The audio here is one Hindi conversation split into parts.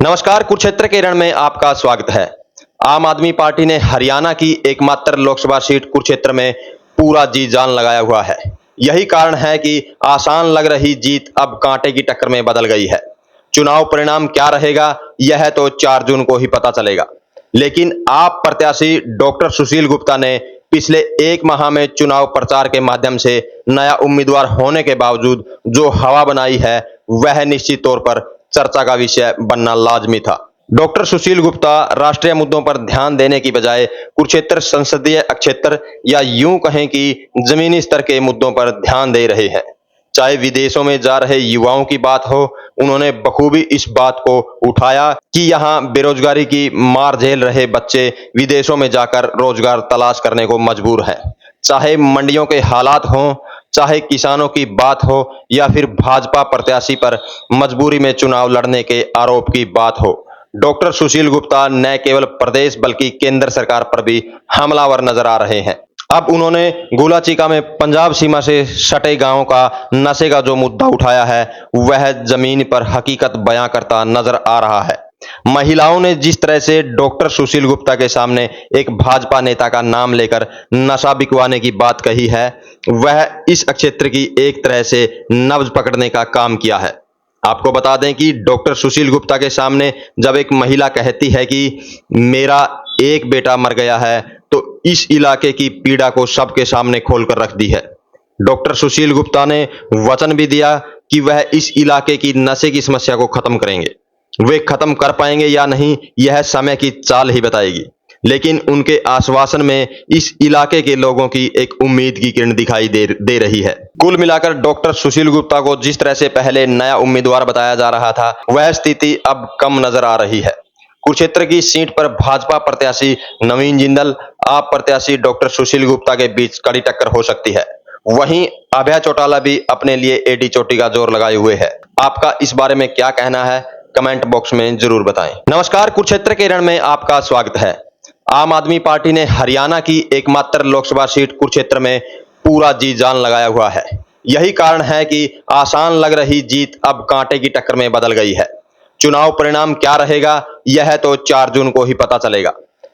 नमस्कार, कुरुक्षेत्र के रण में आपका स्वागत है। आम आदमी पार्टी ने हरियाणा की एकमात्र लोकसभा सीट कुरुक्षेत्र में पूरा जी जान लगाया हुआ है। यही कारण है कि आसान लग रही जीत अब कांटे की टक्कर में बदल गई है। चुनाव परिणाम क्या रहेगा, यह तो 4 जून को ही पता चलेगा। लेकिन आप प्रत्याशी डॉक्टर सुशील गुप्ता ने पिछले 1 माह में चुनाव प्रचार के माध्यम से नया उम्मीदवार होने के बावजूद जो हवा बनाई है, वह निश्चित तौर पर चर्चा का विषय बनना लाजमी था। डॉक्टर सुशील गुप्ता राष्ट्रीय मुद्दों पर ध्यान देने की बजाय कुरुक्षेत्र संसदीय क्षेत्र या यूं कहें कि जमीनी स्तर के मुद्दों पर ध्यान दे रहे हैं। चाहे विदेशों में जा रहे युवाओं की बात हो, उन्होंने बखूबी इस बात को उठाया कि यहां बेरोजगारी की मार झेल रहे बच्चे विदेशों में जाकर रोजगार तलाश करने को मजबूर हैं। चाहे मंडियों के हालात हों, चाहे किसानों की बात हो या फिर भाजपा प्रत्याशी पर मजबूरी में चुनाव लड़ने के आरोप की बात हो, डॉक्टर सुशील गुप्ता न केवल प्रदेश बल्कि केंद्र सरकार पर भी हमलावर नजर आ रहे हैं। अब उन्होंने गोलाचीका में पंजाब सीमा से सटे गांवों का नशे का जो मुद्दा उठाया है, वह जमीन पर हकीकत बयां करता नजर आ रहा है। महिलाओं ने जिस तरह से डॉक्टर सुशील गुप्ता के सामने एक भाजपा नेता का नाम लेकर नशा बिकवाने की बात कही है, वह इस क्षेत्र की एक तरह से नब्ज पकड़ने का काम किया है। आपको बता दें कि डॉक्टर सुशील गुप्ता के सामने जब एक महिला कहती है कि मेरा एक बेटा मर गया है, तो इस इलाके की पीड़ा को सबके सामने खोलकर रख दी है। डॉक्टर सुशील गुप्ता ने वचन भी दिया कि वह इस इलाके की नशे की समस्या को खत्म करेंगे। वे खत्म कर पाएंगे या नहीं, यह समय की चाल ही बताएगी। लेकिन उनके आश्वासन में इस इलाके के लोगों की एक उम्मीद की किरण दिखाई दे रही है। कुल मिलाकर डॉक्टर सुशील गुप्ता को जिस तरह से पहले नया उम्मीदवार बताया जा रहा था, वह स्थिति अब कम नजर आ रही है। कुरुक्षेत्र की सीट पर भाजपा प्रत्याशी नवीन जिंदल, आप प्रत्याशी डॉक्टर सुशील गुप्ता के बीच कड़ी टक्कर हो सकती है। वहीं अभय चौटाला भी अपने लिए एडी चोटी का जोर लगाए हुए है। आपका इस बारे में क्या कहना है, कमेंट बॉक्स में जरूर बताएं। नमस्कार, कुरुक्षेत्र के रण में आपका स्वागत है। आम आदमी पार्टी ने हरियाणा की एकमात्र लोकसभा सीट कुरुक्षेत्र में पूरा जी जान लगाया हुआ है। यही कारण है कि आसान लग रही जीत अब कांटे की टक्कर में बदल गई है। चुनाव परिणाम क्या रहेगा, यह तो 4 जून को ही पता चलेगा।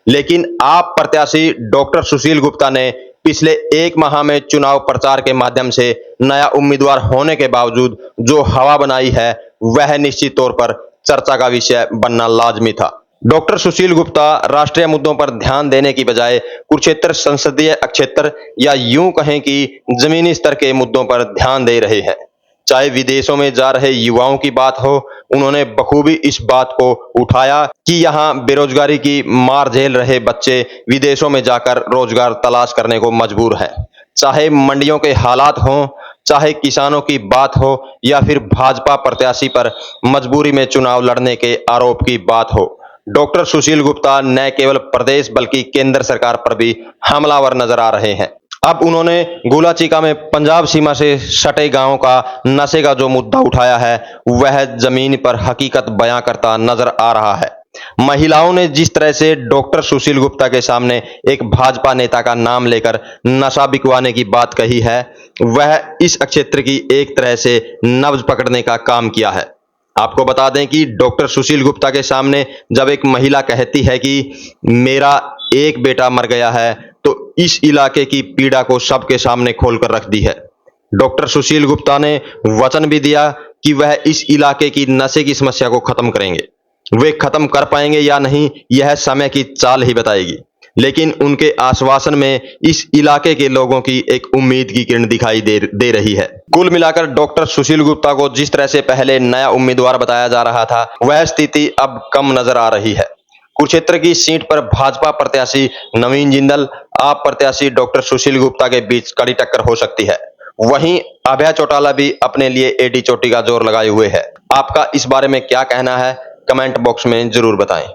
लेकिन आप प्रत्याशी डॉक्टर सुशील गुप्ता ने पिछले 1 माह में चुनाव प्रचार के माध्यम से नया उम्मीदवार होने के बावजूद जो हवा बनाई है, वह निश्चित तौर पर चर्चा का विषय बनना लाजमी था। डॉक्टर सुशील गुप्ता राष्ट्रीय मुद्दों पर ध्यान देने की बजाय कुरुक्षेत्र संसदीय क्षेत्र या यूं कहें कि जमीनी स्तर के मुद्दों पर ध्यान दे रहे हैं। चाहे विदेशों में जा रहे युवाओं की बात हो, उन्होंने बखूबी इस बात को उठाया कि यहां बेरोजगारी की मार झेल रहे बच्चे विदेशों में जाकर रोजगार तलाश करने को मजबूर हैं। चाहे मंडियों के हालात हों, चाहे किसानों की बात हो या फिर भाजपा प्रत्याशी पर मजबूरी में चुनाव लड़ने के आरोप की बात हो, डॉक्टर सुशील गुप्ता न केवल प्रदेश बल्कि केंद्र सरकार पर भी हमलावर नजर आ रहे हैं। अब उन्होंने गोलाचीका में पंजाब सीमा से सटे गांवों का नशे का जो मुद्दा उठाया है, वह जमीन पर हकीकत बयां करता नजर आ रहा है। महिलाओं ने जिस तरह से डॉक्टर सुशील गुप्ता के सामने एक भाजपा नेता का नाम लेकर नशा बिकवाने की बात कही है, वह इस क्षेत्र की एक तरह से नब्ज पकड़ने का काम किया है। आपको बता दें कि डॉक्टर सुशील गुप्ता के सामने जब एक महिला कहती है कि मेरा एक बेटा मर गया है, तो इस इलाके की पीड़ा को सबके सामने खोलकर रख दी है। डॉक्टर सुशील गुप्ता ने वचन भी दिया कि वह इस इलाके की नशे की समस्या को खत्म करेंगे। वे खत्म कर पाएंगे या नहीं, यह समय की चाल ही बताएगी। लेकिन उनके आश्वासन में इस इलाके के लोगों की एक उम्मीद की किरण दिखाई दे रही है। कुल मिलाकर डॉक्टर सुशील गुप्ता को जिस तरह से पहले नया उम्मीदवार बताया जा रहा था, वह स्थिति अब कम नजर आ रही है। कुरुक्षेत्र की सीट पर भाजपा प्रत्याशी नवीन जिंदल, आप प्रत्याशी डॉक्टर सुशील गुप्ता के बीच कड़ी टक्कर हो सकती है। वहीं अभय चौटाला भी अपने लिए एडी चोटी का जोर लगाए हुए है। आपका इस बारे में क्या कहना है, कमेंट बॉक्स में जरूर बताएं।